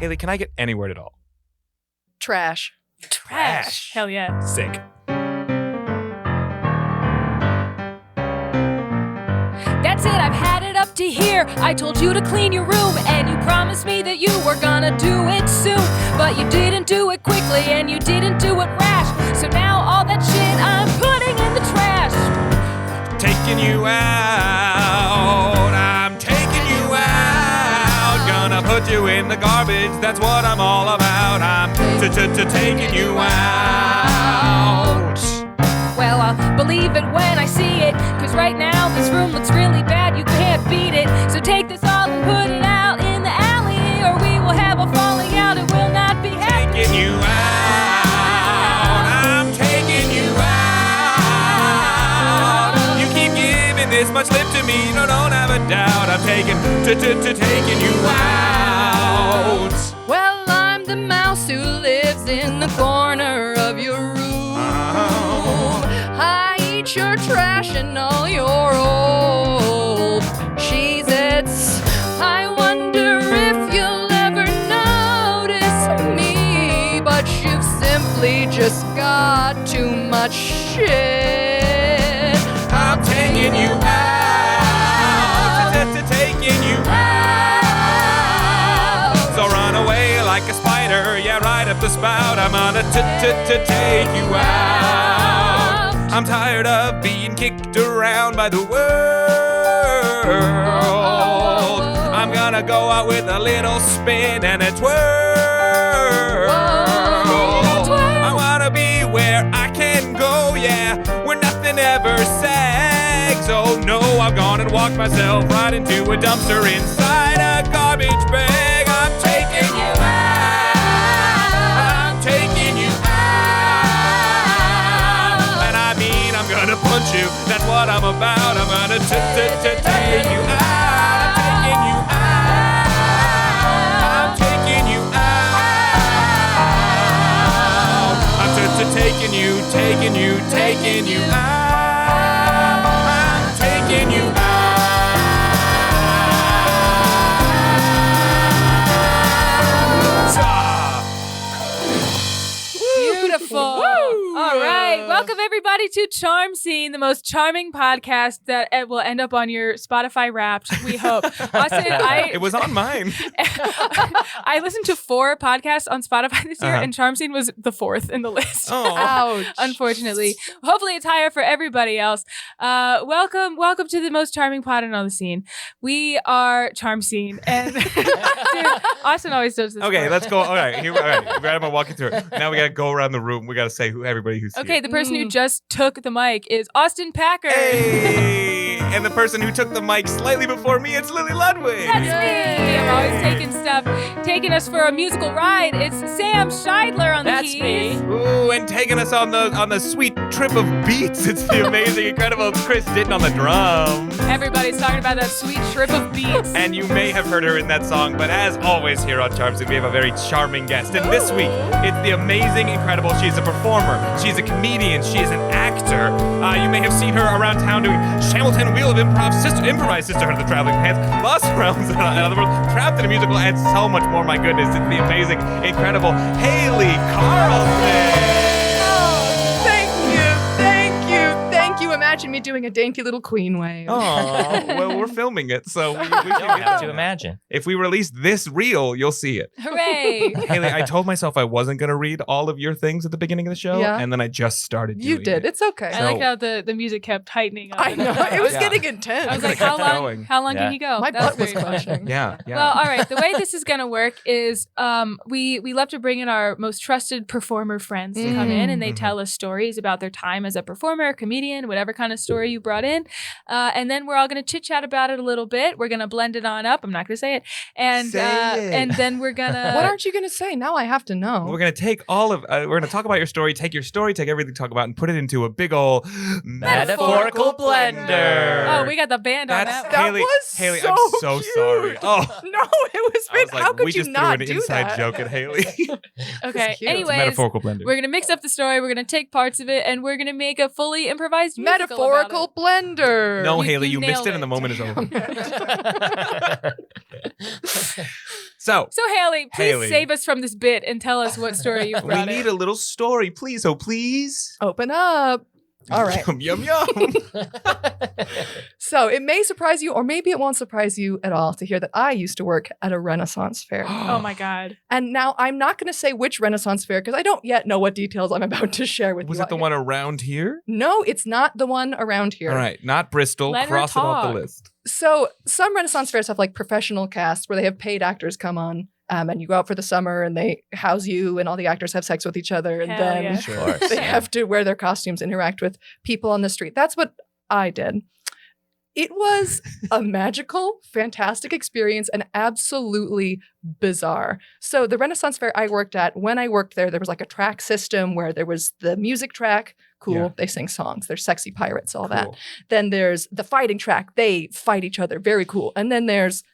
Haley, can I get any word at all? Trash. Trash. Hell yeah. Sick. That's it, I've had it up to here. I told you to clean your room, and you promised me that you were gonna do it soon. But you didn't do it quickly, and you didn't do it rash. So now all that shit I'm putting in the trash. Taking you out, I'm taking you out. Gonna put you in the garbage, that's what I'm all about. I'm taking you out. Well, I'll believe it when I see it, cause right now this room looks really bad, you can't beat it. So take this all and put it out in the alley, or we will have a falling out, it will not be happy. Taking you out, I'm taking you out. You keep giving this much lip to me, no, don't have a doubt. I'm taking you out. Well, I'm the mouse who lives in the corner of your room. I eat your trash and all your old Cheez-Its. I wonder if you'll ever notice me, but you've simply just got too much shit. I'm taking you out, taking you out. So run away like a spider, yeah, right up the spout. I'm gonna take you out. I'm tired of being kicked around by the world. I'm gonna go out with a little spin and a twirl. I wanna be where I can go, yeah, where nothing ever sags. Oh no, I've gone and walked myself right into a dumpster inside a garbage bag. I'm taking you out. I'm taking you out. And I mean, I'm gonna punch you. That's what I'm about. I'm gonna take you out. I'm taking you out. I'm taking you out. Taking you out. I'm taking you out. Beautiful. All right. Welcome, everybody, to Charm Scene, the most charming podcast that will end up on your Spotify Wrapped, we hope. Austin, It was on mine. I listened to 4 podcasts on Spotify this year, and Charm Scene was the 4th in the list. Oh. Ouch. Unfortunately. Hopefully it's higher for everybody else. Welcome to the most charming pod in all the scene. We are Charm Scene. And dude, Austin always does this. Okay, part. let's go. All right, all right. I'm gonna walk you through it. Now we gotta go around the room. We gotta say everybody who's here. Okay, the person who just took the mic is Austin Packard. Hey! And the person who took the mic slightly before me, it's Lily Ludwig. That's me. I'm always taking us for a musical ride. It's Sam Scheidler on the keys. That's me. Ooh, and taking us on the sweet trip of beats. It's the amazing, incredible Chris Ditton on the drums. Everybody's talking about that sweet trip of beats. And you may have heard her in that song, but as always here on Charm Scene, we have a very charming guest. And this week, it's the amazing, incredible. She's a performer. She's a comedian. She is an actor. You may have seen her around town doing Hamilton Wheel of Improvised Sisterhood of the Traveling Pants, Lost Realms, in other words, Trapped in a Musical, and so much more. My goodness, it's the amazing, incredible Haley Karlson. Thank you. Imagine me doing a dainty little queen wave. Oh, well, we're filming it, so we You don't can have to imagine. If we release this reel, you'll see it. Hooray. Haley, I told myself I wasn't going to read all of your things at the beginning of the show, Yeah. and then I just started doing You did. it. It's okay. I like how the music kept tightening up. I know. It was Yeah. getting intense. I was like, kept how going. long Yeah. can he go? My That butt was very fun. crushing. Yeah. Well, all right. The way this is going to work is we love to bring in our most trusted performer friends to come in, and they tell us stories about their time as a performer, comedian, whatever kind of story you brought in. And then we're all going to chit chat about it a little bit. We're going to blend it on up. I'm not going to say it. And Say it. and then we're going to... What aren't you going to say? Now I have to know. We're going to take all of, we're going to talk about your story, take everything to talk about, and put it into a big old Metaphorical blender. Oh, we got the band on that. That Haley, was Haley, so I'm so cute. sorry. Oh, No, it was I was How like, could we you just not threw an do inside that? joke at Haley. Okay. cute. Anyways, Metaphorical blender. we're going to mix up the story. We're going to take parts of it, and we're going to make a fully improvised musical Metaphorical blender. No, You- Haley, you you missed nailed it and the it. moment is over. So, So Haley, please Haley. save us from this bit and tell us what story you we brought need in. a little story, please. Oh, please. Open up. All right. Yum, yum, yum. So it may surprise you, or maybe it won't surprise you at all to hear that I used to work at a Renaissance fair. Oh my God. And now I'm not going to say which Renaissance fair because I don't yet know what details I'm about to share with Was you. it the one around here? No, it's not the one around here. All right, not Bristol. Let her Cross it off the talk. list. So some Renaissance fairs have like professional casts where they have paid actors come on. And you go out for the summer and they house you and all the actors have sex with each other. And Hell then yeah. Sure. Of course, they yeah. have to wear their costumes, interact with people on the street. That's what I did. It was a magical, fantastic experience and absolutely bizarre. So the Renaissance Fair I worked at, when I worked there was like a track system where there was the music track. Cool. Yeah. They sing songs. They're sexy pirates, all that. Cool. Then there's the fighting track. They fight each other. Very cool. And then there's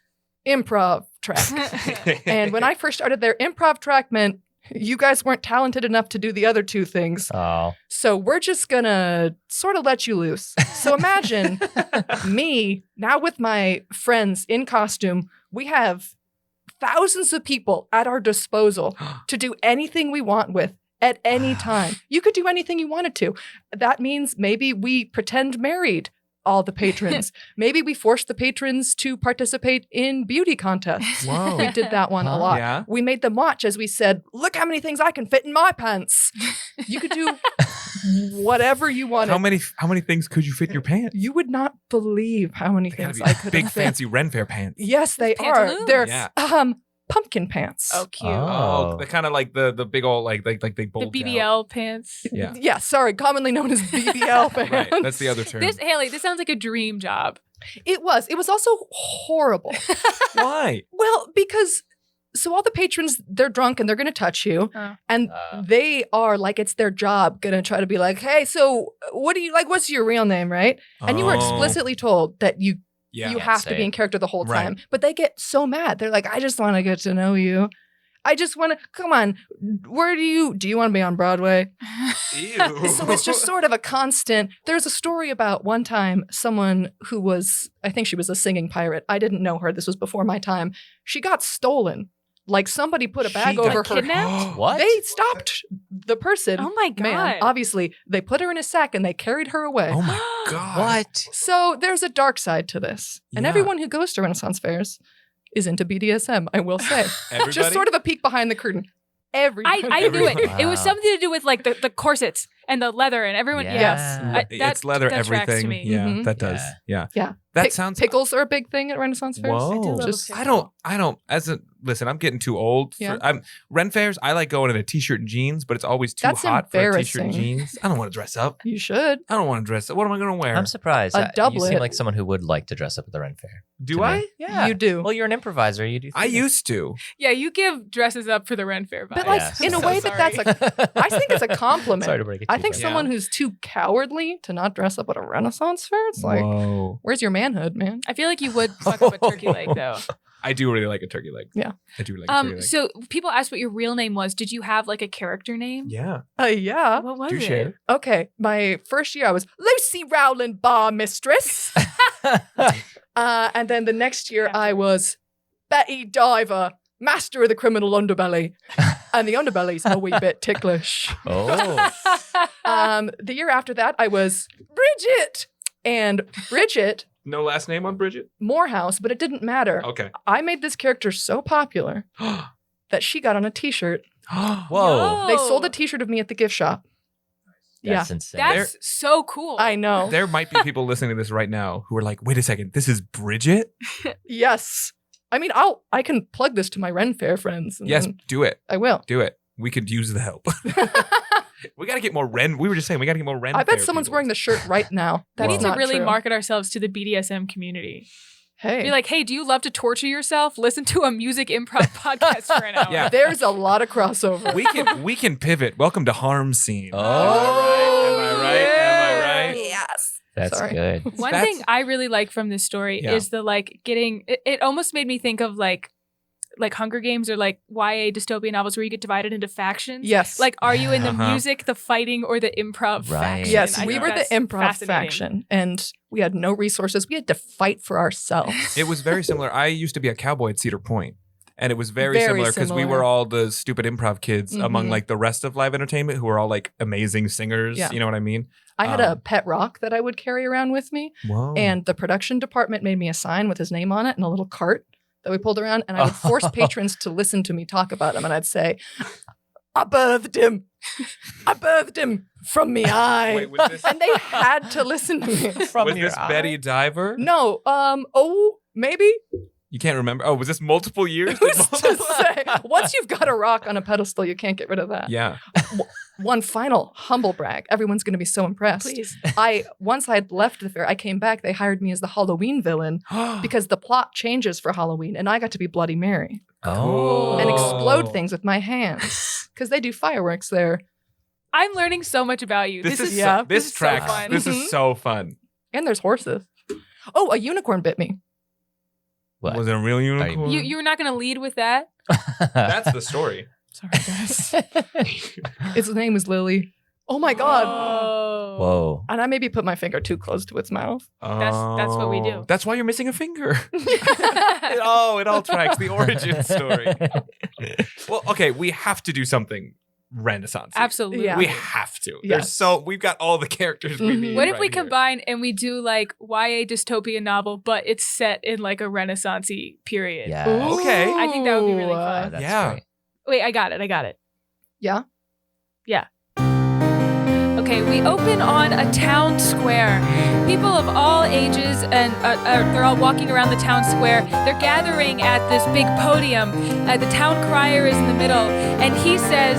improv track. And when I first started there, improv track meant you guys weren't talented enough to do the other two things. Oh. So we're just gonna sort of let you loose. So imagine me now with my friends in costume. We have thousands of people at our disposal to do anything we want with at any time. You could do anything you wanted to. That means maybe we pretend married all the patrons. Maybe we forced the patrons to participate in beauty contests. Whoa. We did that one a Huh? lot. Yeah. We made them watch as we said, look how many things I can fit in my pants. You could do whatever you wanted. How many things could you fit in your pants? You would not believe how many They gotta things be I could big have fit. fancy Ren Fair pants. Yes, they are. Pantaloons? They're Yeah. pumpkin pants. Oh, cute. Oh, they're kind of like the big old like they The bulge BBL pants. Yeah. Yeah, sorry, commonly known as BBL pants. Right, that's the other term. This Haley, this sounds like a dream job. It was. It was also horrible. Why? Well, because so all the patrons, they're drunk and they're going to touch you. And they are like, it's their job going to try to be like, hey, so what do you like? What's your real name, right? And you were Oh. explicitly told that you Yeah. you have to be in character the whole Right. time. But they get so mad. They're like, I just want to get to know you. I just want to, come on, where do you want to be on Broadway? Ew. So it's just sort of a constant. There's a story about one time someone who was, I think she was a singing pirate. I didn't know her. This was before my time. She got stolen. Like somebody put a bag She over got her. kidnapped? What? They stopped the person. Oh my God. Man, obviously, they put her in a sack and they carried her away. Oh my god. What? So there's a dark side to this. And Yeah. everyone who goes to Renaissance fairs is into BDSM, I will say. Everybody? Just sort of a peek behind the curtain. Everybody. I knew it. Everyone. It was Wow. something to do with like the corsets and the leather and everyone. Yeah. Yes. It's leather that tracks to everything. me. Yeah, Mhm. that does. Yeah. Yeah. That sounds Pickles are a big thing at Renaissance fairs. Whoa. I do love a Just- pickle. I don't as a listen, I'm getting too old Yeah. for Ren fairs, I like going in a t-shirt and jeans, but it's always too That's hot for a t-shirt and embarrassing. jeans. I don't want to dress up. You should. I don't want to dress up. What am I going to wear? I'm surprised. A You seem doublet. like someone who would like to dress up at the Ren Fair. Do to I? me. Yeah. You do. Well, you're an improviser. You do. I theater. used to. Yeah, you give dresses up for the Ren Fair vibe. But like Yeah. in a I'm way so that that's a I think it's a compliment. Sorry to break it. I to you, think but- Yeah. someone who's too cowardly to not dress up at a Renaissance fair, it's like, Whoa. where's your manhood, man? I feel like you would fuck up a turkey leg though. I do really like a turkey leg. Yeah. I do like a turkey leg. So people asked what your real name was. Did you have like a character name? Yeah. Yeah. What was Do it? share. Okay. My first year I was Lucy Rowland Bar Mistress. And then the next year I was Betty Diver, Master of the Criminal Underbelly. And the underbelly's a wee bit ticklish. Oh. The year after that I was Bridget. And Bridget No last name on Bridget? Morehouse, but it didn't matter. Okay. I made this character so popular that she got on a t-shirt. Whoa. They sold a t-shirt of me at the gift shop. That's insane. That's so cool. I know. There might be people listening to this right now who are like, wait a second, this is Bridget? Yes. I mean, I can plug this to my Ren Fair friends. and Yes, then do it. I will. Do it. We could use the help. We got to get more Ren. We were just saying, we got to get more Ren. I bet Fair someone's people. wearing the shirt right now. we That's need to not really true. market ourselves to the BDSM community. Hey, Be like, hey, do you love to torture yourself? Listen to a music improv podcast for an hour. Yeah. there's a lot of crossover. We can pivot. Welcome to Harm Scene. Oh. Am I right? Am I right? Yes. That's Sorry. good. One That's- thing I really like from this story Yeah. is the like getting it almost made me think of like like Hunger Games or like YA dystopian novels where you get divided into factions? Yes. Like, are you in the Uh-huh. music, the fighting, or the improv Right. faction? Yes, I we think were the that's improv fascinating. faction, and we had no resources. We had to fight for ourselves. It was very similar. I used to be a cowboy at Cedar Point, and it was very, Very similar because we similar. were all the stupid improv kids among Mhm. like the rest of live entertainment who were all like amazing singers. Yeah. You know what I mean? I had a Um, pet rock that I would carry around with me, Whoa. and the production department made me a sign with his name on it and a little cart that we pulled around, and I would force patrons to listen to me talk about him, and I'd say, "I birthed him. I birthed him from me eye," Wait, was this, and they had to listen to me. From was your this eye? Betty Diver? No, maybe. You can't remember? Oh, was this multiple years? Who's to say? Once you've got a rock on a pedestal, you can't get rid of that. Yeah. One final humble brag. Everyone's going to be so impressed. Please. Once I'd left the fair, I came back. They hired me as the Halloween villain because the plot changes for Halloween, and I got to be Bloody Mary Oh. and Oh. explode things with my hands because they do fireworks there, I'm learning so much about you. This is yeah, so, this is so tracks. fun. This Mhm. is so fun. and there's horses. Oh, a unicorn bit me. What? Was it a real unicorn? You were not going to lead with that? That's the story. Sorry, guys. Its name is Lily. Oh my god! Oh. Whoa. And I maybe put my finger too close to its mouth. That's what we do. Oh, That's why you're missing a finger. It all tracks. The origin story. Well, okay, we have to do something Renaissance. Absolutely. Yeah. We have to. Yes. We've got all the characters we Mhm. need. What if right we here. combine and we do like YA dystopian novel, but it's set in like a Renaissance-y period? Yeah. Okay. I think that would be really Ooh, fun. Oh, that's Yeah. great. Wait, I got it. Yeah? Yeah. Okay, we open on a town square. People of all ages and they're all walking around the town square. They're gathering at this big podium. The town crier is in the middle, and he says,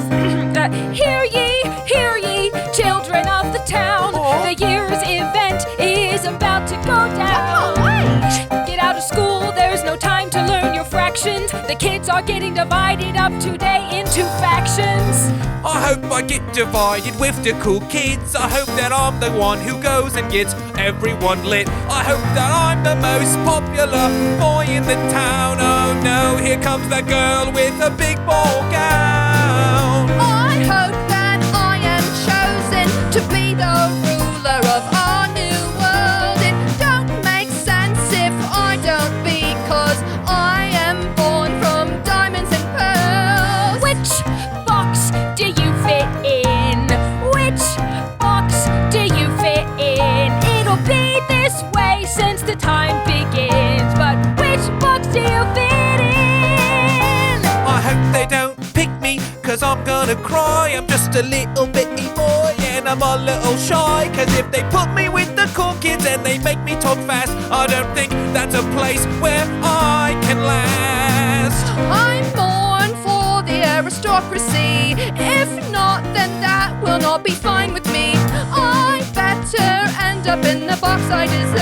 "Hear ye, children of the town. The year's event is about to go down. Get out of school, there's no time to learn your fractions. The kids are getting divided up today into factions." I hope I get divided with the cool kids. I hope that I'm the one who goes and gets everyone lit. I hope that I'm the most popular boy in the town. Oh no, here comes that girl with a big ball gown. I hope that I am chosen to be the ruler of our new world. It don't make sense if I don't, because I am born from diamonds and pearls. Which box do you fit in? Which box do you fit in? It'll be this way since the time begins, but which box do you fit in? I hope they don't pick me, cause I'm gonna cry. I'm just a little bitty boy and I'm a little shy. Cause if they put me with the cool kids and they make me talk fast, I don't think that's a place where I can last. I'm born for the aristocracy. If not, then that will not be fine with me. I better end up in the box I deserve.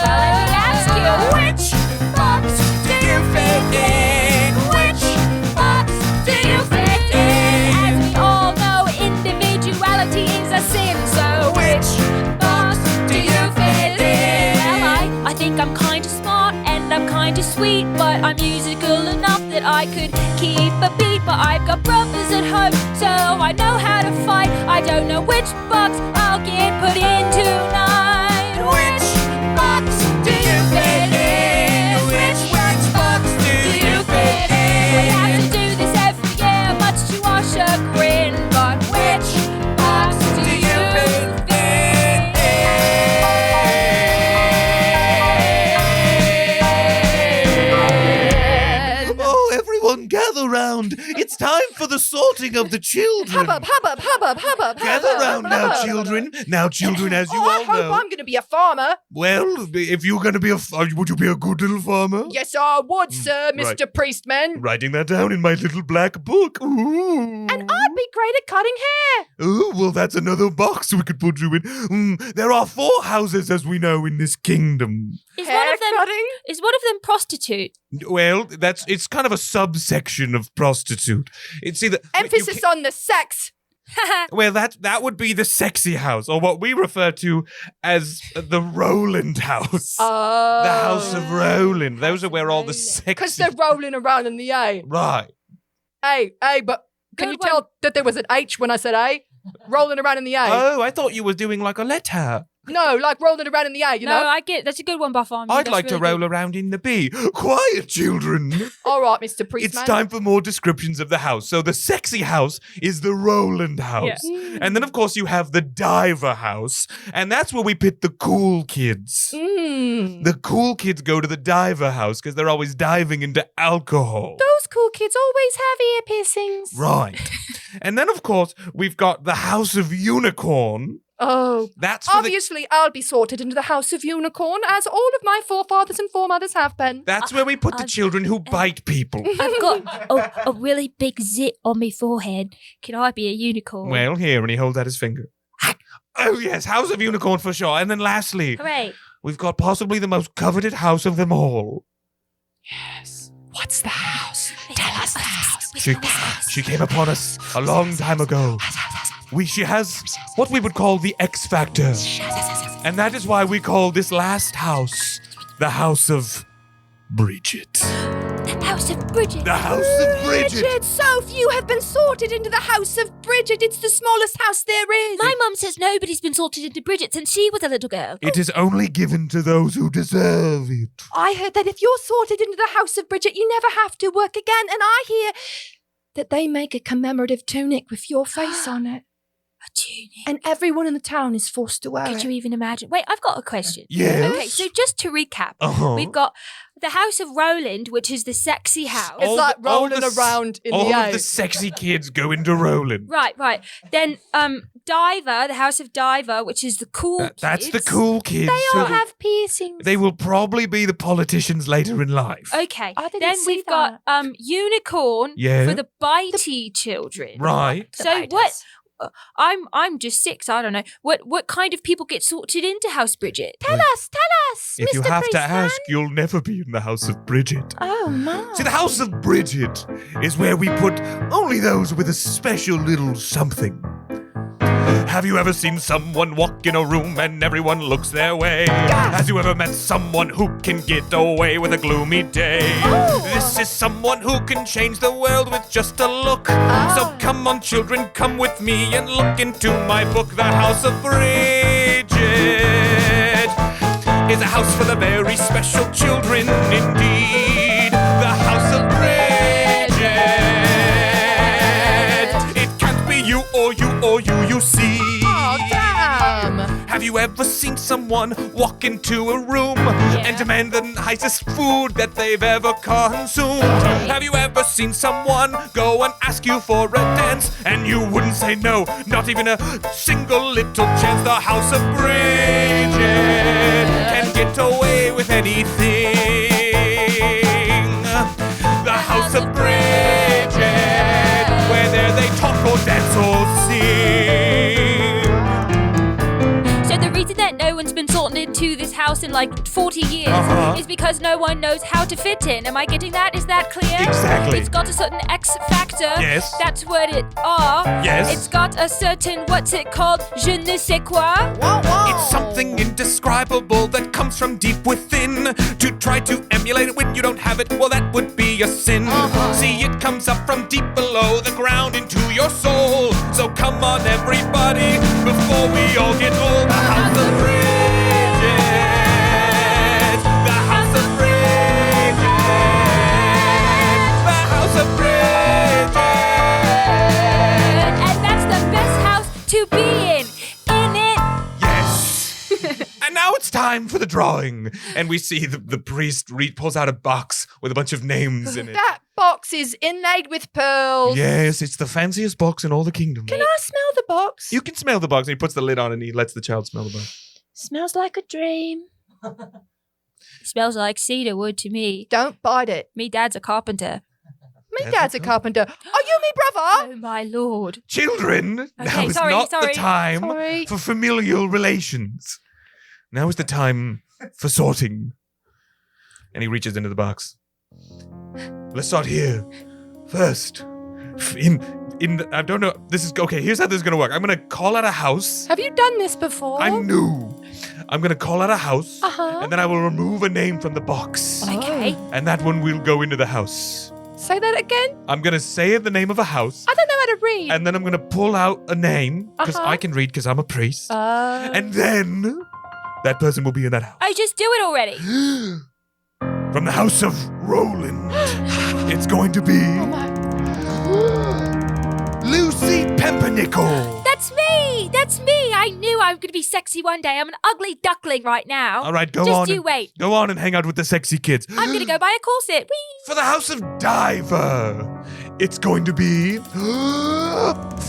Let me ask you, which box do you fit in? Which box do you fit in? As we all know, individuality is a sin. So which box do you fit in? Well, I think I'm kind of smart and I'm kind of sweet, but I'm musical enough that I could keep a beat. But I've got brothers at home, so I know how to fight. I don't know which box I'll get put in tonight. Which box do you fit in? Which box do you fit in? We have to do this every year, much to our chagrin. But which box do you fit in? Oh, everyone gather round. It's time for the sorting of the children. Hubbub. Gather round now, children. Now, children, as you I all hope know. I'm going to be a farmer. Well, if you're going to be would you be a good little farmer? Yes, I would, sir, right. Mr. Priestman. Writing that down in my little black book. Ooh. And I'd be great at cutting hair. Oh, well, that's another box we could put you in. There are 4 houses, as we know, in this kingdom. Hair cutting? Is one of them prostitute? Well, it's kind of a subsection of prostitute. It's either Emphasis on the sex. Well, that would be the sexy house, or what we refer to as the Roland house. Oh. The House of Roland. Those are where all the sexy... Because they're rolling around in the A. Right. A, but can Good you one. tell that there was an H when I said A? Rolling around in the A. Oh, I thought you were doing like a letter. No, like rolling around in the A, you no, know? I get that's a good one, Bartholomew. I'd That's like to really roll good. around in the B. Quiet, children. All right, Mr. Priestman. It's time for more descriptions of the house. So the sexy house is the Roland house. And then, of course, you have the diver house. And that's where we pit the cool kids. Mm. The cool kids go to the diver house because they're always diving into alcohol. Those cool kids always have ear piercings. Right. And then, of course, we've got the House of Unicorn. Oh. That's for Obviously, I'll be sorted into the House of Unicorn, as all of my forefathers and foremothers have been. that's where we put the children who bite people. I've got a really big zit on my forehead. Can I be a unicorn? Well, here, and he holds out his finger. Oh, yes, House of Unicorn for sure. And then lastly, Hooray. we've got possibly the most coveted house of them all. What's the house? Tell us the house. She came upon us a long time ago. She has what we would call the X Factor. And that is why we call this last house the House of Bridget. The house of Bridget. The House of Bridget. So few have been sorted into the House of Bridget. It's the smallest house there is. My mum says nobody's been sorted into Bridget since she was a little girl. It is only given to those who deserve it. I heard that if you're sorted into the House of Bridget, you never have to work again. And I hear that they make a commemorative tunic with your face on it. A tunic. And everyone in the town is forced to wear Could it. you even imagine? Wait, I've got a question. Yes? Okay, so just to recap, Uh-huh. we've got the House of Roland, which is the sexy house. It's like all rolling the around in all the of A. the sexy kids go into Roland. Right. Then Diver, the House of Diver, which is the cool That's the kids. cool kids. They all who- have piercings. They will probably be the politicians later in life. Okay. I didn't Then see we've got Unicorn Yeah. for the bitey children. Right. So what? I'm just 6. I don't know. What kind of people get sorted into House Bridget? Tell us, If you Mr. have to Priestman. ask, you'll never be in the House of Bridget. Oh, my. See, the House of Bridget is where we put only those with a special little something. Have you ever seen someone walk in a room and everyone looks their way? Have you ever met someone who can get away with a gloomy day? This is someone who can change the world with just a look. So come on, children, come with me and look into my book, The House of Bridget. Is a house for the very special children, indeed. The House of Bridget. It can't be you or you or you see. Oh, damn. Have you ever seen someone walk into a room and demand the nicest food that they've ever consumed? Have you ever seen someone go and ask you for a dance and you wouldn't say no, not even a single little chance? The House of Bridget can get away with anything. The House of Bridget, where there they talk or dance or sing. So the reason that no one's been sorted into this house in like 40 years is because no one knows how to fit in. Am I getting that? Is that clear? Exactly. It's got a certain X factor. Yes. That's what it are. Yes. It's got a certain, what's it called? Je ne sais quoi. It's something indescribable that comes from deep within. To try to emulate it when you don't have it, well, that would be a sin. See, it comes up from deep below the ground into your soul. So come on, everybody, before we all get old. The House of Bridget. The House of Bridget. The House of Bridget. And that's the best house to be in. In it. Yes. And now it's time for the drawing. And we see the priest pulls out a box with a bunch of names in it. That box is inlaid with pearls. Yes, it's the fanciest box in all the kingdom. Can I smell the box? You can smell the box, and he puts the lid on and he lets the child smell the box. Smells like a dream. Smells like cedar wood to me. Don't bite it. Me dad's a carpenter. Me dad's a carpenter. Are you me brother? Oh my lord. Children, now is sorry, not sorry. the time Sorry. for familial relations. Now is the time for sorting. And he reaches into the box. Let's start here. First, I don't know. This is okay. Here's how this is gonna work. I'm gonna call out a house. Have you done this before? I'm new. I'm gonna call out a house, Uh-huh. and then I will remove a name from the box, Okay. and that one will go into the house. Say that again? I'm gonna say the name of a house, I don't know how to read. and then I'm gonna pull out a name because Uh-huh. I can read because I'm a priest, and and then that person will be in that house. I just do it already. From the house of Roland, it's going to be oh my. Lucy Pempernickel. That's me! That's me! I knew I was going to be sexy one day. I'm an ugly duckling right now. All right, go Just on. you wait. Go on and hang out with the sexy kids. I'm going to go buy a corset. Whee! For the house of Diver, it's going to be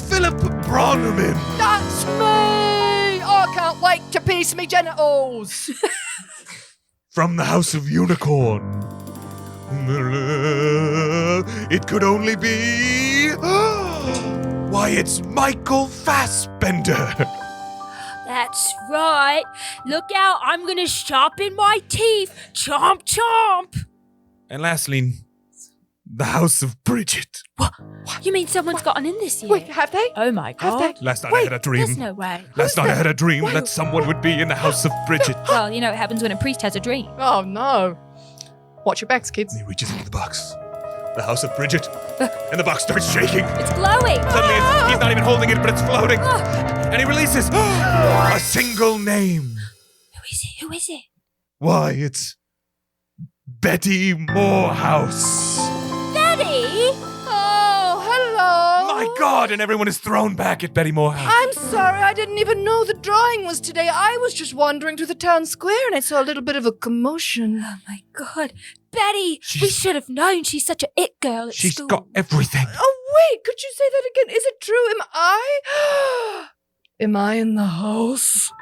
Philip Bronnerman. That's me! Oh, I can't wait to piece me genitals. From the house of Unicorn, it could only be. Why, it's Michael Fassbender. That's right. Look out, I'm going to sharpen my teeth. Chomp, chomp. And lastly, The house of Bridget. You mean someone's gotten in this year? Wait, have they? Oh my Have god. they? last night I Wait, had a dream. There's no way. Last night I had a dream that someone would be in the house of Bridget. Well, you know what happens when a priest has a dream. Oh no. Watch your backs, kids. And he reaches into the box. The house of Bridget. And the box starts shaking. It's glowing. Suddenly he's not even holding it, but it's floating. And he releases a single name. Who is it? Who is it? Why, it's Betty Morehouse. Betty? Oh, hello. My God! And everyone is thrown back at Betty Morehouse. I'm sorry, I didn't even know the drawing was today. I was just wandering through the town square and I saw a little bit of a commotion. Oh my god. Betty! We She's- should have known. She's such a it girl at She's school. got everything. Oh, wait, could you say that again? Is it true? Am I? Am I in the house?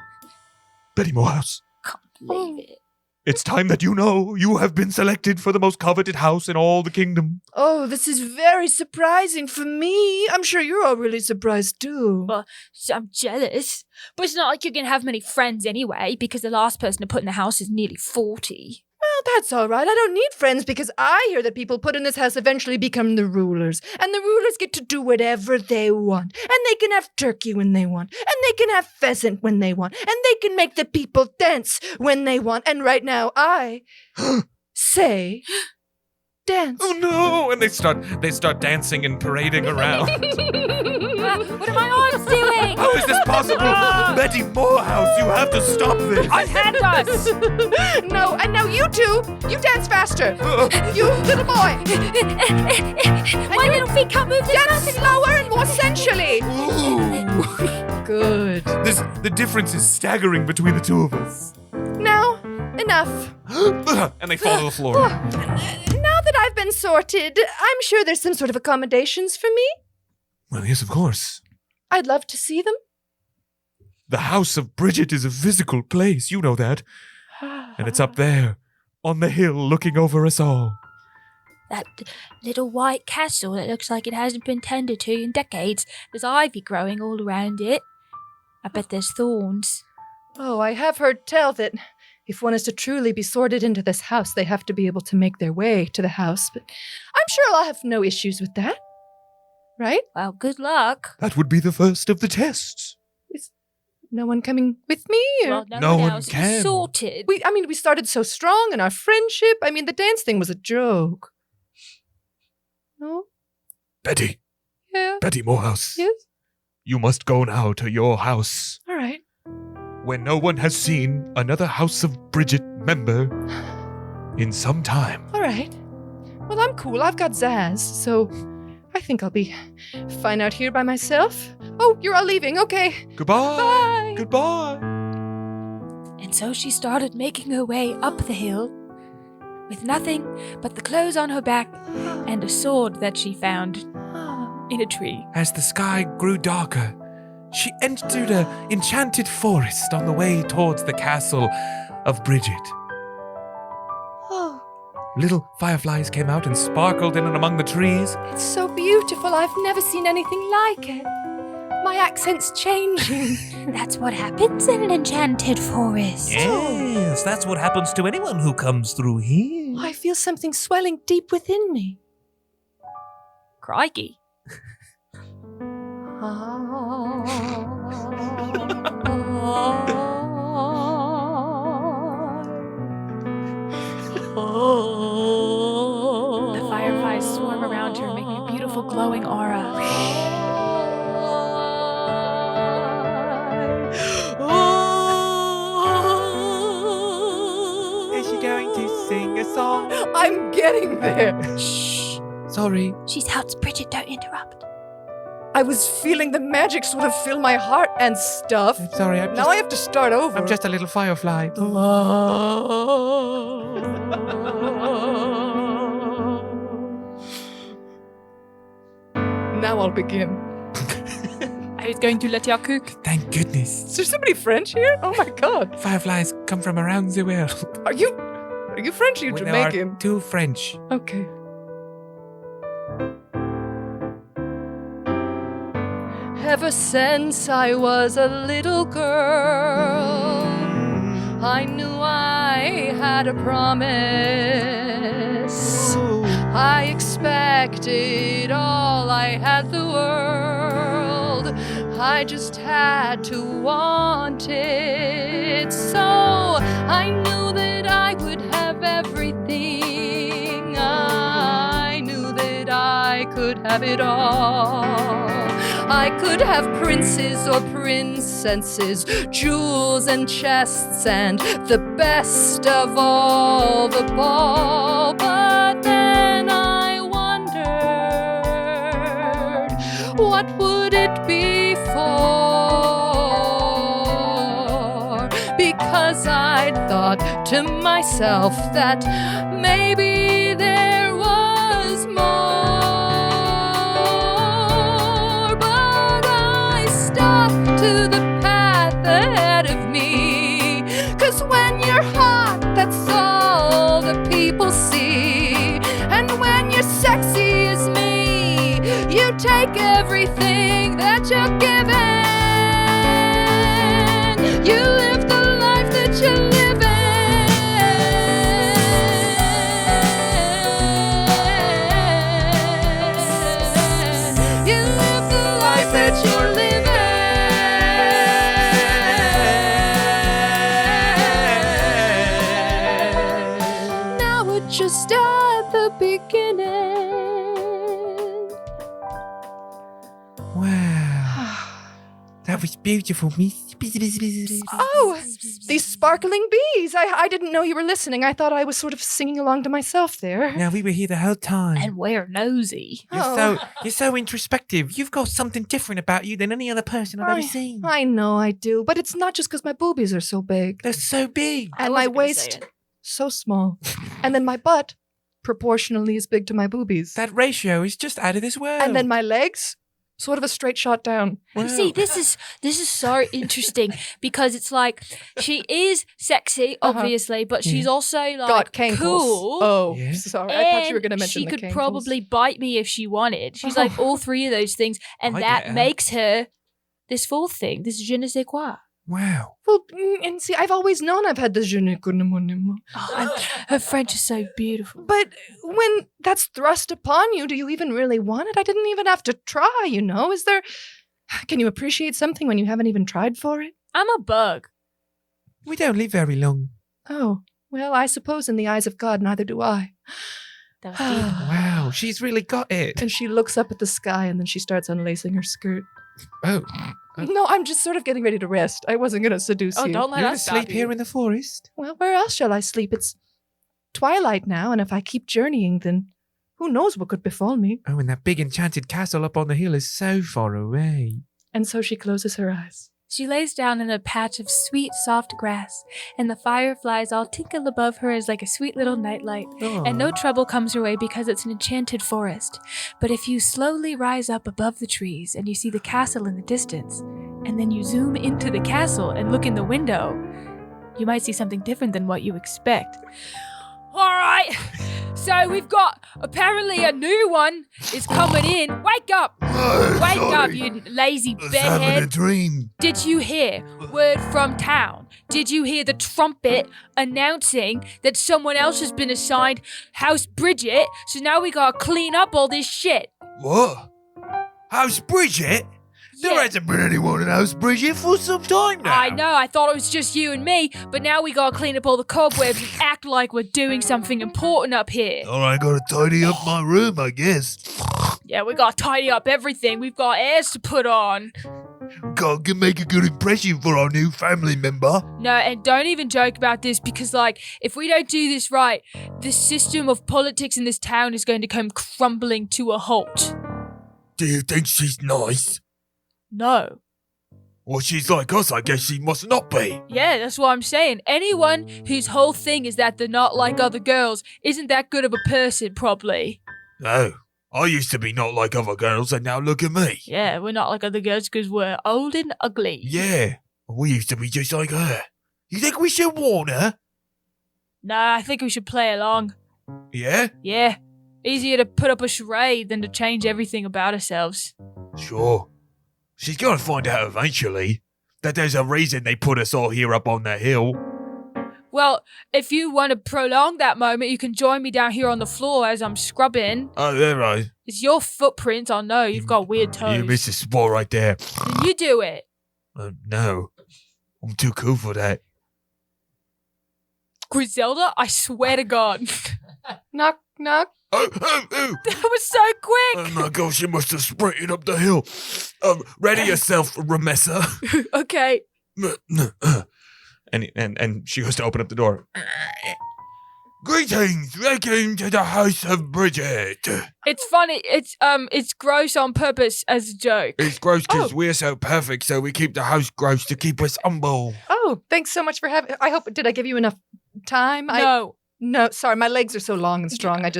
Betty Morehouse. Can't believe it. It's time that you know you have been selected for the most coveted house in all the kingdom. Oh, this is very surprising for me. I'm sure you're all really surprised too. Well, so I'm jealous. But it's not like you're going to have many friends anyway, because the last person to put in the house is nearly 40. Well, that's all right. I don't need friends because I hear that people put in this house eventually become the rulers. And the rulers get to do whatever they want. And they can have turkey when they want. And they can have pheasant when they want. And they can make the people dance when they want. And right now, I say dance. Oh no! And they start dancing and parading around. What are my arms doing? How is this possible? Betty Morehouse, you have to stop this. Unhand us! No, and now you two, you dance faster. You little boy. My little feet can't move. Dance slower and more sensually. Good. The difference is staggering between the two of us. Now, enough. And they fall to the floor. Now that I've been sorted, I'm sure there's some sort of accommodations for me. Well, yes, of course. I'd love to see them. The house of Bridget is a physical place, you know that. And it's up there, on the hill, looking over us all. That little white castle that looks like it hasn't been tended to in decades. There's ivy growing all around it. I bet there's thorns. Oh, I have heard tell that if one is to truly be sorted into this house, they have to be able to make their way to the house. But I'm sure I'll have no issues with that. Right? Well, good luck. That would be the first of the tests. No one coming with me? Or? Well, No no one one else can. is sorted. We started so strong in our friendship. I mean, the dance thing was a joke. No? Betty, Yeah? Betty Morehouse, Yes? you must go now to your house, All right. where no one has seen another House of Bridget member in some time. All right. Well, I'm cool. I've got Zaz, so I think I'll be fine out here by myself. Oh, you're all leaving. Okay. Goodbye. Bye. Goodbye. And so she started making her way up the hill with nothing but the clothes on her back And a sword that she found in a tree. As the sky grew darker, she entered an enchanted forest on the way towards the castle of Bridget. Oh, Little fireflies came out and sparkled in and among the trees. it's so beautiful. I've never seen anything like it. My accent's changing. That's what happens in an enchanted forest. Yes, that's what happens to anyone who comes through here. I feel something swelling deep within me. Crikey. The fireflies swarm around her, making a beautiful glowing aura. Is she going to sing a song? I'm getting there. Shh. Sorry. She's out, Bridget, don't interrupt. I was feeling the magic sort of fill my heart and stuff. I'm sorry. Now I have to start over. I'm just a little firefly. Now I'll begin. I was going to let you cook. Thank goodness. Is there somebody French here? Oh my god. Fireflies come from around the world. Are you French or you Well, Jamaican? There are two French. Okay. Ever since I was a little girl, I knew I had a promise. I expected all, I had the world. I just had to want it. So I knew that I would have everything. I knew that I could have it all. I could have princes or princesses, jewels and chests, and the best of all the ball. But then I wondered, what would it be for? Because I'd thought to myself that maybe there was more. But I stuck to the path ahead of me. 'Cause when you're hot, that's all the people see. And when you're sexy as me, you take everything that you're given. You live the life that you're living. You live the life that you're living. Now we're just at the beginning. Wow. That was beautiful, miss. Oh, these sparkling bees. I didn't know you were listening. I thought I was sort of singing along to myself there. Now we were here the whole time. And we're nosy. You're so introspective. You've got something different about you than any other person I've ever seen. I know I do, but it's not just because my boobies are so big. They're so big. And my waist, so small. And then my butt, proportionally as big to my boobies. That ratio is just out of this world. And then my legs, sort of a straight shot down. You see, this is so interesting because it's like she is sexy, obviously, but she's also like Got cankles. cool. Oh, Yeah. sorry. I thought you were going to and mention she the could cankles. probably bite me if she wanted. She's like all three of those things, and I that get her. makes her this fourth thing, this je ne sais quoi. Wow. Well, and see, I've always known I've had the je ne connais pas. Oh, and her French is so beautiful. But when that's thrust upon you, do you even really want it? I didn't even have to try, you know? Can you appreciate something when you haven't even tried for it? I'm a bug. We don't live very long. Oh, well, I suppose in the eyes of God, neither do I. That was deep. Wow, she's really got it. And she looks up at the sky and then she starts unlacing her skirt. Oh, No, I'm just sort of getting ready to rest. I wasn't going to seduce Oh, you. don't let you're us gonna sleep stop here you. in the forest? Well, where else shall I sleep? It's twilight now, and if I keep journeying, then who knows what could befall me. Oh, and that big enchanted castle up on the hill is so far away. And so she closes her eyes. She lays down in a patch of sweet, soft grass, and the fireflies all tinkle above her as like a sweet little nightlight. And no trouble comes her way because it's an enchanted forest. But if you slowly rise up above the trees and you see the castle in the distance, and then you zoom into the castle and look in the window, you might see something different than what you expect. All right, so we've got apparently a new one is coming in. Wake up! Wake up, you lazy I was having a bedhead. dream. Did you hear word from town? Did you hear the trumpet announcing that someone else has been assigned House Bridget? So now we gotta clean up all this shit. What? How's Bridget? There Yeah. hasn't been anyone in House Bridget for some time now. I know, I thought it was just you and me, but now we gotta clean up all the cobwebs and act like we're doing something important up here. All right, gotta tidy up my room, I guess. Yeah, we gotta tidy up everything. We've got airs to put on. Gotta make a good impression for our new family member. No, and don't even joke about this because, like, if we don't do this right, the system of politics in this town is going to come crumbling to a halt. Do you think she's nice? No. Well, she's like us, I guess she must not be. Yeah, that's what I'm saying. Anyone whose whole thing is that they're not like other girls isn't that good of a person, probably. No, I used to be not like other girls, and now look at me. Yeah, we're not like other girls because we're old and ugly. Yeah, we used to be just like her. You think we should warn her? Nah, I think we should play along. Yeah? Yeah. Easier to put up a charade than to change everything about ourselves. Sure. She's gonna find out eventually that there's a reason they put us all here up on the hill. Well, if you want to prolong that moment, you can join me down here on the floor as I'm scrubbing. Oh, there I. It's your footprint, I know. You've got weird toes. You missed a spot right there. Then you do it. No. I'm too cool for that. Griselda, I swear to God. Knock, knock. Oh. That was so quick. Oh my gosh, she must have sprinted up the hill. Ready yourself, Ramessa. Okay. And she goes to open up the door. Greetings, welcome to the House of Bridget. It's funny. It's gross on purpose as a joke. It's gross because we're so perfect, so we keep the house gross to keep us humble. Oh, thanks so much for having. I hope. Did I give you enough time? No. No, sorry. My legs are so long and strong. I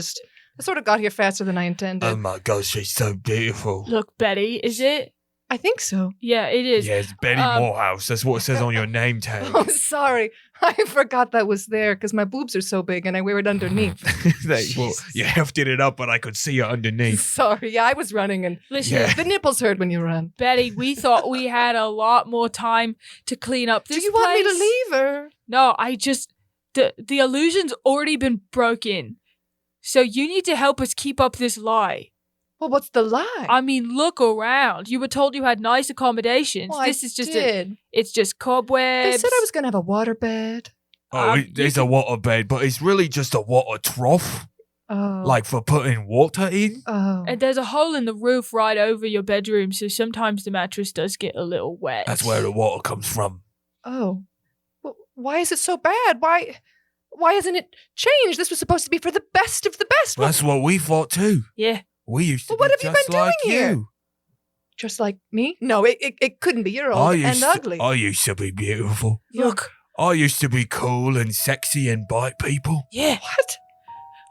sort of got here faster than I intended. Oh my gosh, she's so beautiful. Look, Betty, is it? I think so. Yeah, it is. Yeah, it's Betty Morehouse. That's what it says on your name tag. Oh, sorry. I forgot that was there because my boobs are so big and I wear it underneath. Well, Jesus. you hefted it up, but I could see it underneath. Sorry. Yeah, I was running and Listen, Yeah. the nipples hurt when you run. Betty, we thought we had a lot more time to clean up this Do you want me to place. leave or? No, I just the illusion's already been broken. So you need to help us keep up this lie. Well, what's the lie? I mean, look around. You were told you had nice accommodations. Well, This is just did. it's just cobwebs. They said I was going to have a waterbed. There's a water bed, but it's really just a water trough, Oh. like for putting water in. Oh. And there's a hole in the roof right over your bedroom, so sometimes the mattress does get a little wet. That's where the water comes from. Oh. Well, why is it so bad? Why hasn't it changed? This was supposed to be for the best of the best. That's what we thought too. Yeah. We used to Well, what be have you just been like doing here? you. Just like me? No, it couldn't be. You're old and ugly. I used to be beautiful. Look. I used to be cool and sexy and bite people. Yeah. What?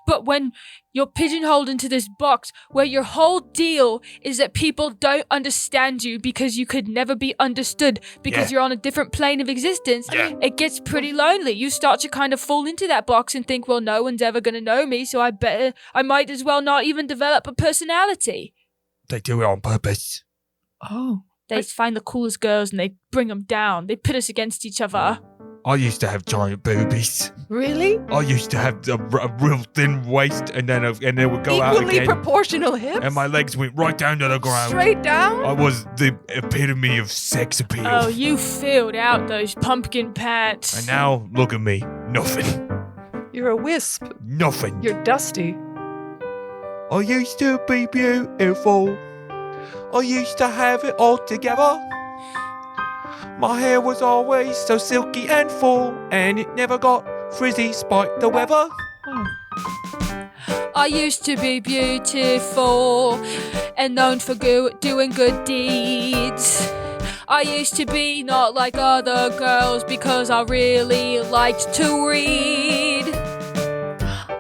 But when you're pigeonholed into this box where your whole deal is that people don't understand you because you could never be understood because Yeah. you're on a different plane of existence, Yeah. it gets pretty lonely. You start to kind of fall into that box and think, well, no one's ever going to know me, so I might as well not even develop a personality. They do it on purpose. Oh. They find the coolest girls and they bring them down. They pit us against each other. I used to have giant boobies. Really? I used to have a real thin waist, and then it would go out Equally again, proportional hips? and my legs went right down to the ground. Straight down? I was the epitome of sex appeal. Oh, you filled out those pumpkin pants. And now look at me, nothing, You're a wisp. nothing. You're dusty. I used to be beautiful. I used to have it all together. My hair was always so silky and full, and it never got frizzy spite the weather. I used to be beautiful and known for doing good deeds. I used to be not like other girls because I really liked to read.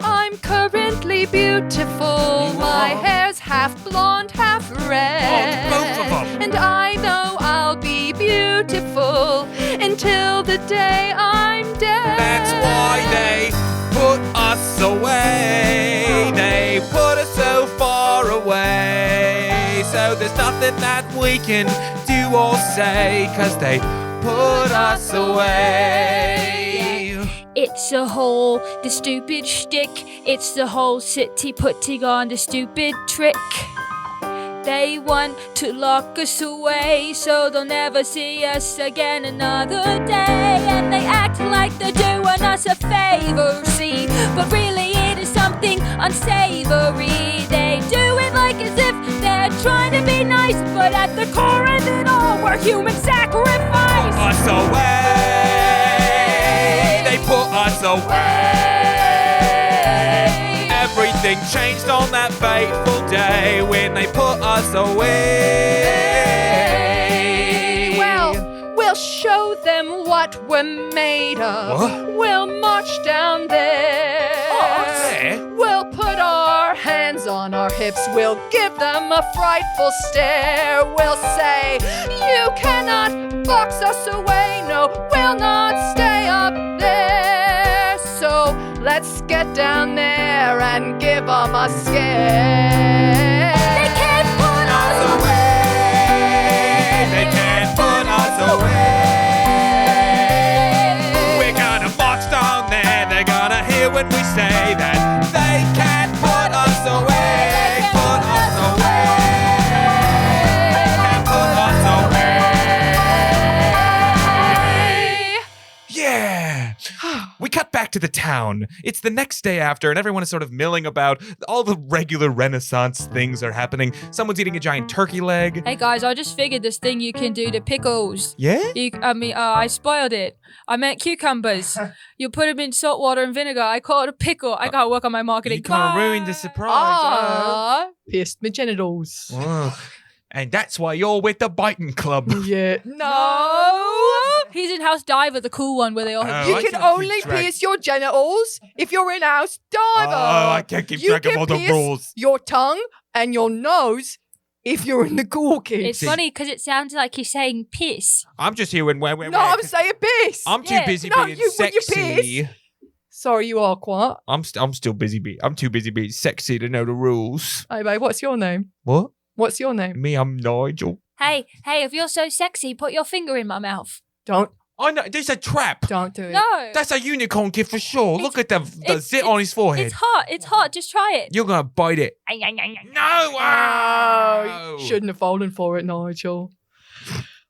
I'm currently beautiful. My hair's half blonde, half red. Oh, both of them. And I know I'll be beautiful until the day I'm dead. That's why they put us away. They put us so far away. So there's nothing that we can do or say, 'cause they put us away. It's the whole, the stupid shtick. It's the whole city putting on the stupid trick. They want to lock us away so they'll never see us again another day. And they act like they're doing us a favor, see, but really it is something unsavory. They do it like as if they're trying to be nice, but at the core of it all, we're human sacrifice. Us away. They put us away. Everything changed on that fateful day when they put us away. Well, we'll show them what we're made of. What? We'll march down there. There? We'll put our hands on our hips. We'll give them a frightful stare. We'll say, you cannot box us away. No, we'll not stay up there. So let's get down there and give them a scare. They can't put us away. They can't put us away. We're gonna march down there. They're gonna hear when we say that they can't put us away. Put us away. Can't put us away. Yeah. We cut back to the town. It's the next day after, and everyone is sort of milling about. All the regular Renaissance things are happening. Someone's eating a giant turkey leg. Hey guys, I just figured this thing you can do to pickles. Yeah? I spoiled it. I meant cucumbers. You put them in salt water and vinegar. I call it a pickle. I gotta work on my marketing. You can't Bye. ruin the surprise. Ah, pierced my genitals. Oh. And that's why you're with the biting club. Yeah. No. He's in House Diver, the cool one where they all have. Oh, You I can can't keep only track. pierce your genitals if you're in House Diver. Oh, I can't keep You track of can all the pierce rules. Your tongue and your nose if you're in the Cool Kids. It's funny because it sounds like you're saying piss. I'm just here when No, I'm saying piss. I'm too Yeah. busy No, being you- when you sexy. Sorry, you are quiet. I'm still busy being. I'm too busy being sexy to know the rules. Hey, babe, what's your name? What? What's your name? Me, I'm Nigel. Hey, if you're so sexy, put your finger in my mouth. Don't I know. There's a trap. do it. No. That's a unicorn kid for sure. Look at the it's- zit on his forehead. It's hot. It's hot. Just try it. You're gonna bite it. No! No! Oh, shouldn't have fallen for it, Nigel.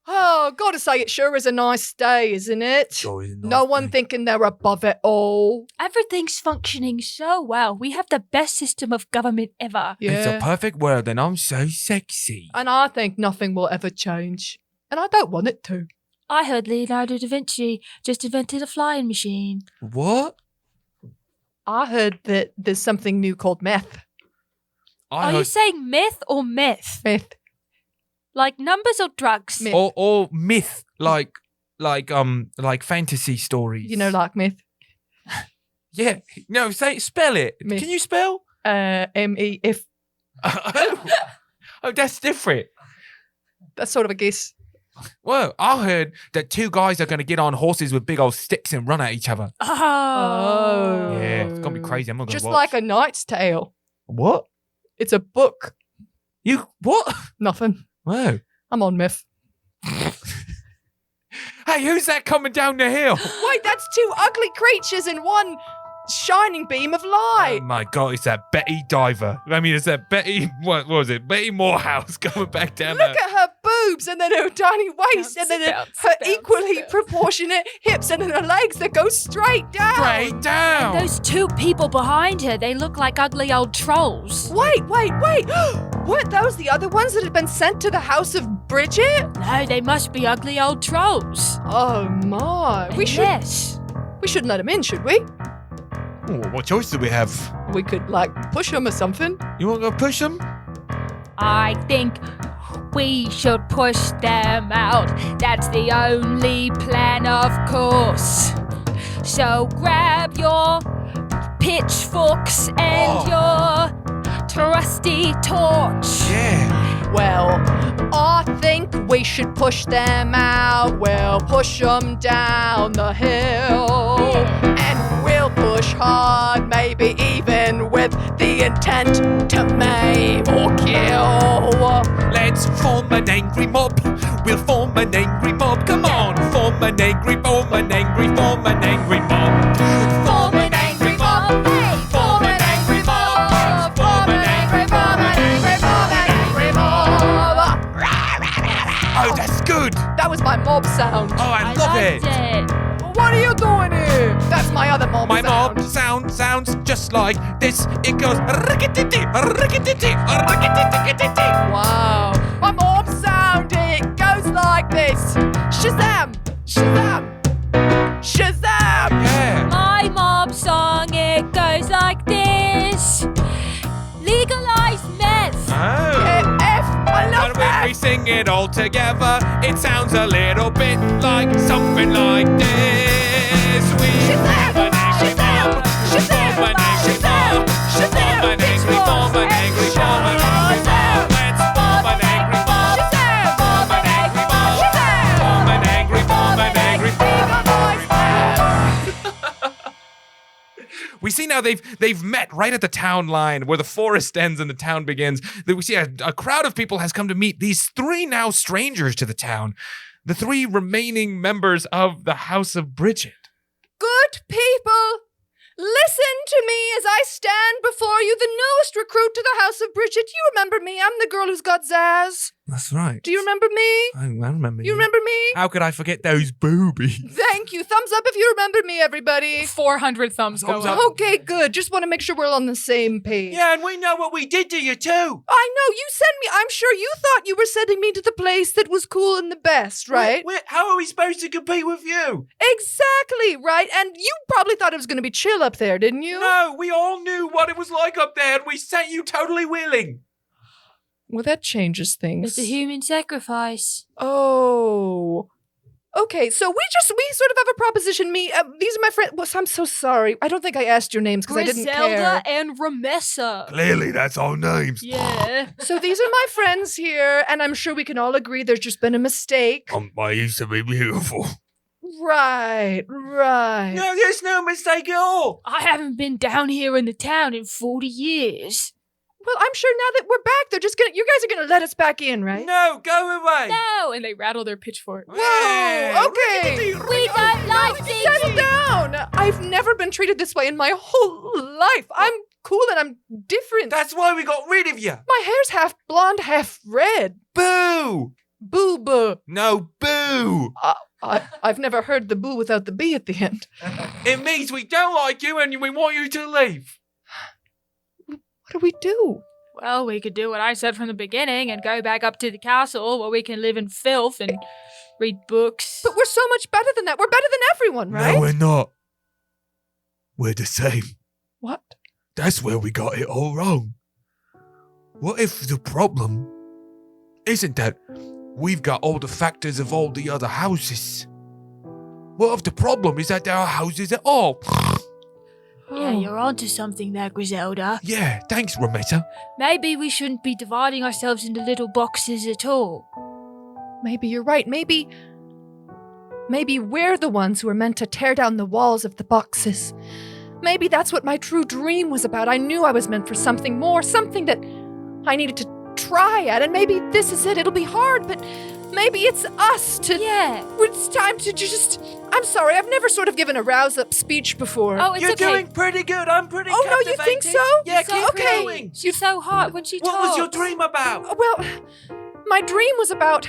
Oh, gotta say, it sure is a nice day, isn't it? No one thinking they're above it all. Everything's functioning so well. We have the best system of government ever. It's a Yeah. perfect world, and I'm so sexy. And I think nothing will ever change. And I don't want it to. I heard Leonardo da Vinci just invented a flying machine. What? I heard that there's something new called meth. Are you saying myth or myth? Meth. Like numbers or drugs? Myth. or myth, like fantasy stories. You know, like meth. Yeah. No, spell it. Myth. Can you spell? M-E-F. Oh, that's different. That's sort of a guess. Well, I heard that two guys are going to get on horses with big old sticks and run at each other. Oh. Yeah, it's going to be crazy. I'm not going to Just watch. like A Knight's Tale. What? It's a book. You what? Nothing. Whoa. I'm on meth. Hey, who's that coming down the hill? Wait, that's two ugly creatures in one shining beam of light. Oh my God, it's that Betty Diver. I mean, it's that Betty, what was it? Betty Morehouse coming back down Look there. at her boobs and then her tiny waist and then Bounce, her bounce, equally bounce. proportionate hips and then her legs that go straight down. Straight down. Those two people behind her, they look like ugly old trolls. Wait. Weren't those the other ones that had been sent to the house of Bridget? No, they must be ugly old trolls. Oh my. We Yes. shouldn't let them in, should we? Oh, what choice do we have? We could like push them or something. You want to go push them? I think we should push them out. That's the only plan, of course. So grab your pitchforks and your trusty torch. Yeah. Well, I think we should push them out. We'll push them down the hill. And we'll push hard, maybe even with the intent to maim or kill. Let's form an angry mob. We'll form an angry mob. Come on, form an angry mob. Form an angry mob. Form an angry mob. Form an angry mob. An angry mob. An angry mob. sound. Oh, I love liked it. What are you doing here? That's my other mob My sound. mob sounds just like this. It goes rickety-tee, rickety-tee, rickety-tee-tee-tee. Wow. My mob sound, it goes like this. Shazam! Shazam! Shazam! Yeah. My mob song, it goes like this. Legalize meth. Oh. F, I love And when we that. sing it all together, it sounds a little bit like something like this. We Shazam! form an angry Shazam! mob. Shazam! Form an angry Shazam! mob. Shazam! Form an angry, form an angry, form an angry mob. Let's form an angry mob. Shazam! Form an angry mob. Shazam! Form an angry, form an angry, form an angry mob. We see now they've met right at the town line where the forest ends and the town begins. We see a crowd of people has come to meet these three now strangers to the town, the three remaining members of the House of Bridget. Good people, listen to me as I stand before you, the newest recruit to the House of Bridget. You remember me. I'm the girl who's got zazz. That's right. Do you remember me? I remember You remember me? How could I forget those boobies? Thank you. Thumbs up if you remember me, everybody. 400 thumbs go Thumbs up. up. Okay, good. Just want to make sure we're on the same page. Yeah, and we know what we did to you too. I know. You sent me. I'm sure you thought you were sending me to the place that was cool and the best, right? How are we supposed to compete with you? Exactly, right? And you probably thought it was going to be chill up there, didn't you? No, we all knew what it was like up there, and we sent you totally willing. Well, that changes things. It's a human sacrifice. Oh. Okay, so we sort of have a proposition. These are my friends. Well, I'm so sorry. I don't think I asked your names because I didn't care. Griselda and Ramessa. Clearly, that's our names. Yeah. So these are my friends here, and I'm sure we can all agree there's just been a mistake. I used to be beautiful. Right. No, there's no mistake at all. I haven't been down here in the town in 40 years. Well, I'm sure now that we're back, you guys are gonna let us back in, right? No, go away. No! And they rattle their pitchfork. Whoa, okay. We don't like things. Settle down. I've never been treated this way in my whole life. I'm cool and I'm different. That's why we got rid of you. My hair's half blonde, half red. Boo. Boo boo. No, boo. I've never heard the boo without the B at the end. It means we don't like you and we want you to leave. What do we do? Well, we could do what I said from the beginning and go back up to the castle where we can live in filth and read books. But we're so much better than that. We're better than everyone, right? No, we're not. We're the same. What? That's where we got it all wrong. What if the problem isn't that we've got all the factors of all the other houses? What if the problem is that there are houses at all? Yeah, you're onto something there, Griselda. Yeah, thanks, Rametta. Maybe we shouldn't be dividing ourselves into little boxes at all. Maybe you're right. Maybe we're the ones who are meant to tear down the walls of the boxes. Maybe that's what my true dream was about. I knew I was meant for something more, something that I needed to try at, and maybe this is it. It'll be hard, but maybe it's us to... Yeah. It's time to just... I'm sorry, I've never sort of given a rouse-up speech before. Oh, it's You're okay. doing pretty good. I'm pretty Oh, no, you think captivated. so? Yeah, So- keep okay. going. She's so hot when she What talks. was your dream about? Well, my dream was about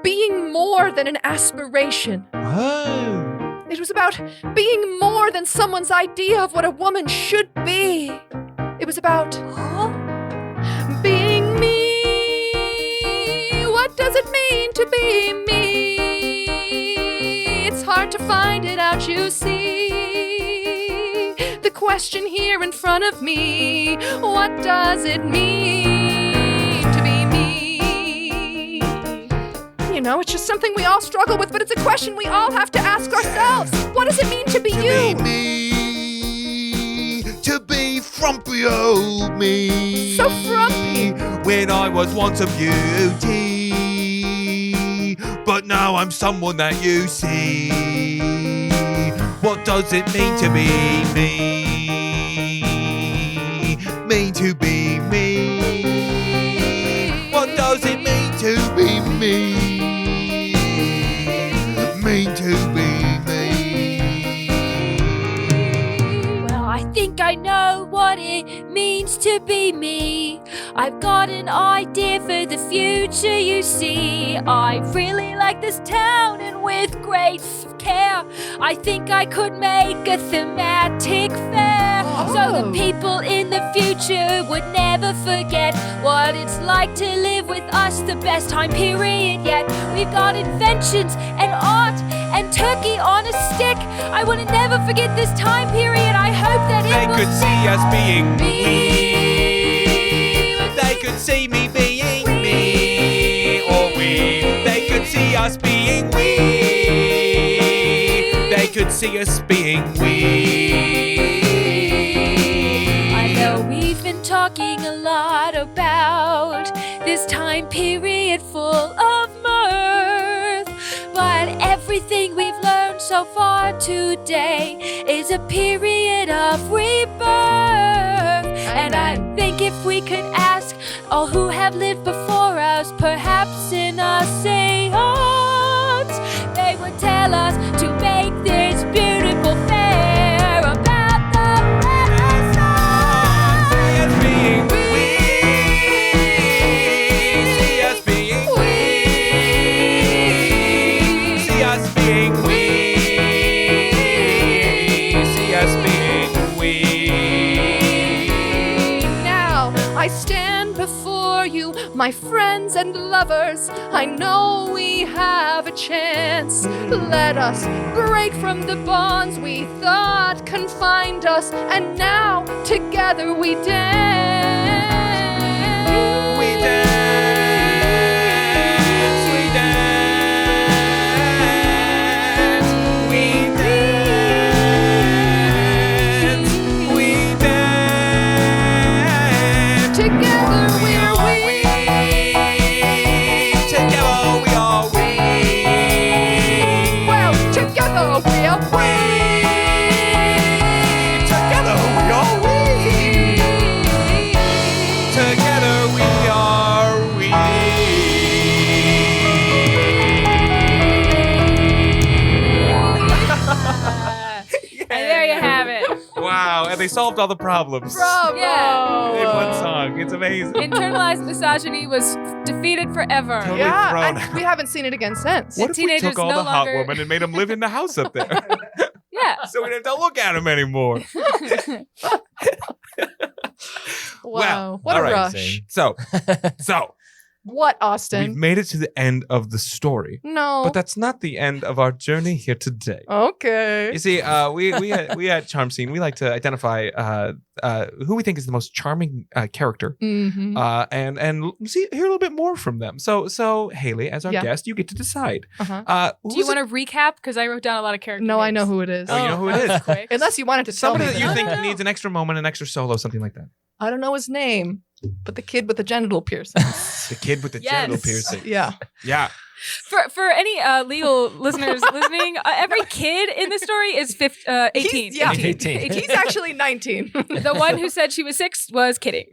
being more than an aspiration. Oh. It was about being more than someone's idea of what a woman should be. It was about being me. What does it mean to be me? It's hard to find it out, you see. The question here in front of me, what does it mean to be me? You know, it's just something we all struggle with, but it's a question we all have to ask ourselves. What does it mean to be you? Me, to be frumpy old me. So frumpy. When I was once a beauty, but now I'm someone that you see. What does it mean to be me? Mean to be me. What does it mean to be me? Mean to be me. Well, I think I know what it means to be me. I've got an idea for the future, you see. I really like like this town, and with great care, I think I could make a thematic fair. So the people in the future would never forget what it's like to live with us, the best time period yet. We've got inventions and art and turkey on a stick. I will never forget this time period. I hope that it They will could see us being me. They could see me being me, or we. They could see us being we. They could see us being we. I know we've been talking a lot about this time period full of mirth, but everything we've learned so far today is a period of rebirth. And I think if we could ask all who have lived before us, perhaps in a seance, they would tell us to make this beautiful fair about the Renaissance. See us being we. See us being we. See us being we. See us being we. Now I stand before you, my friends and lovers. I know we have a chance. Let us break from the bonds we thought confined us, and now together we dance. We dance. We dance. We dance. We dance. Together we're we. Together we are we. Well, together we are we. Together we are we. Together we are we. And there you have it. Wow, and they solved all the problems Bravo. Yeah. in one song. It's amazing. Internalized misogyny was defeated forever. Totally Yeah, thrown and we haven't seen it again since. What if we teenagers took all no the hot longer- women and made them live in the house up there? Yeah. So we didn't have to look at them anymore. Wow, Well, what all a right, rush. So What, we've Austin? made it to the end of the story. No. But that's not the end of our journey here today. Okay. You see, we at Charm Scene, we like to identify who we think is the most charming character, Mm-hmm. and see hear a little bit more from them. So Haley, as our Yeah. guest, you get to decide. Uh-huh. Do you want to recap? Because I wrote down a lot of characters. No, I know who it is. Oh, you know who it is? Quick. Unless you wanted to tell me. Somebody that you that. think No. needs an extra moment, an extra solo, something like that. I don't know his name, but the kid with the genital piercings. The kid with the Yes. genital piercing. Yeah. Yeah. For any legal listeners listening, every kid in the story is 18. He's- yeah. 18. He's actually 19. The one who said she was 6 was kidding.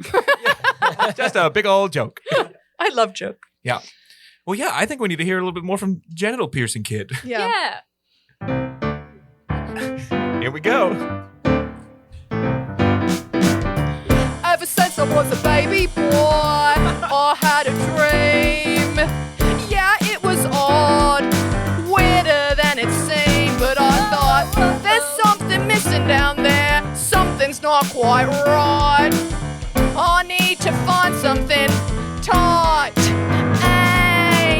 Just a big old joke. I love joke. Well, yeah, I think we need to hear a little bit more from Genital Piercing Kid. Yeah. Here we go. Ever since I was a baby boy, I had a dream. Yeah, it was odd, weirder than it seemed, but I thought there's something missing down there. Something's not quite right. I need to find something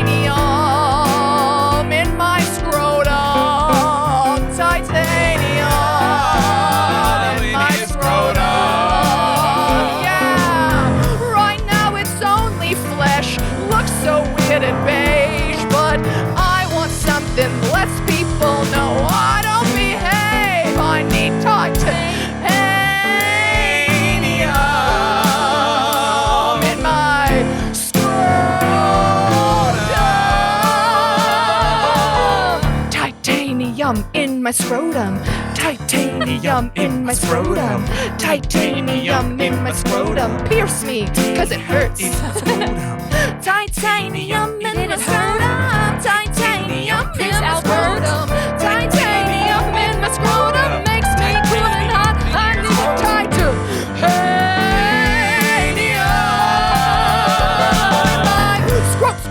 titanium in my scrotum. Titanium in my scrotum. Yeah, right now it's only flesh. Looks so weird and beige, but I want something that lets people know I don't behave. I need titanium in my scrotum. Titanium in my scrotum. Titanium in my scrotum. Titanium in my scrotum. Pierce me, cause it hurts. Titanium in my scrotum. Titanium in my scrotum. Titanium in my scrotum makes me cool and hot. I need a titanium in my scrotum.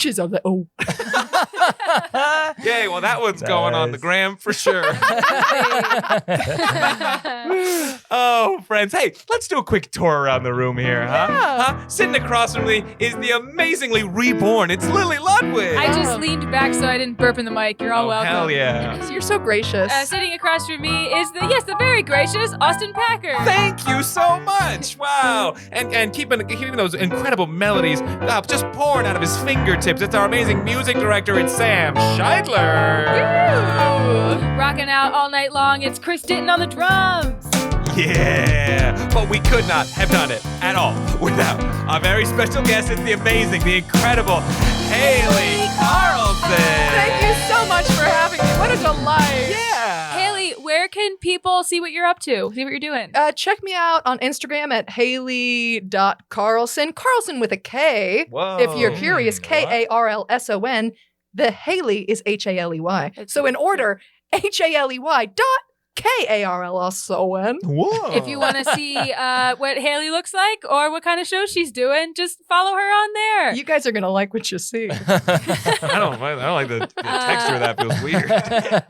She's on the Yay, well, that one's going on the Nice. gram for sure. Oh, friends. Hey, let's do a quick tour around the room here, huh? Huh? Sitting across from me is the amazingly reborn. It's Lily Ludwig. I just leaned back so I didn't burp in the mic. You're all welcome. Hell yeah. You're so gracious. Sitting across from me is the very gracious Austin Packard. Thank you so much. Wow. And keeping those incredible melodies just pouring out of his fingertips. It's our amazing music director. It's Sam Scheidler. Rocking out all night long. It's Chris Ditton on the drums. Yeah, but we could not have done it at all without our very special guest. It's the amazing, the incredible Haley Karlson. Thank you so much for having me. What a delight. Yeah. Haley, where can people see what you're up to? See what you're doing? Check me out on Instagram at Haley.Karlson. Karlson with a K. Whoa. If you're curious, Karlson. The Haley is Haley. So in order, HALEY.KARLSON. Whoa. If you want to see what Haley looks like or what kind of show she's doing, just follow her on there. You guys are going to like what you see. I don't like the texture of that. Feels weird.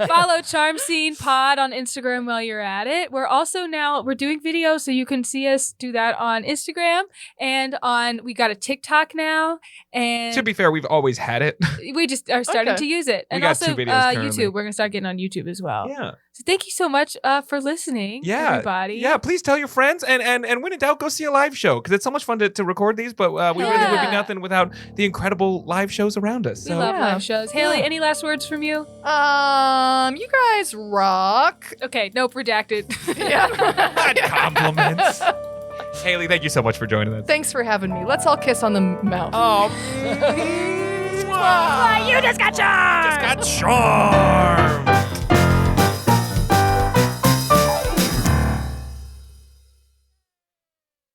Follow Charm Scene Pod on Instagram while you're at it. We're also we're doing videos, so you can see us do that on Instagram and we got a TikTok now. And To be fair, we've always had it. we just are starting Okay. to use it. And got also 2 videos currently. YouTube. We're going to start getting on YouTube as well. Yeah. So thank you so much for listening, Yeah. everybody. Yeah, please tell your friends and when in doubt, go see a live show because it's so much fun to record these, but we really would be Yeah. nothing without the incredible live shows around us. We So love Yeah. live shows. Haley, any last words from you? You guys rock. Okay, nope, redacted. compliments. Haley, thank you so much for joining us. Thanks for having me. Let's all kiss on the mouth. Oh, You just got charmed. got charmed.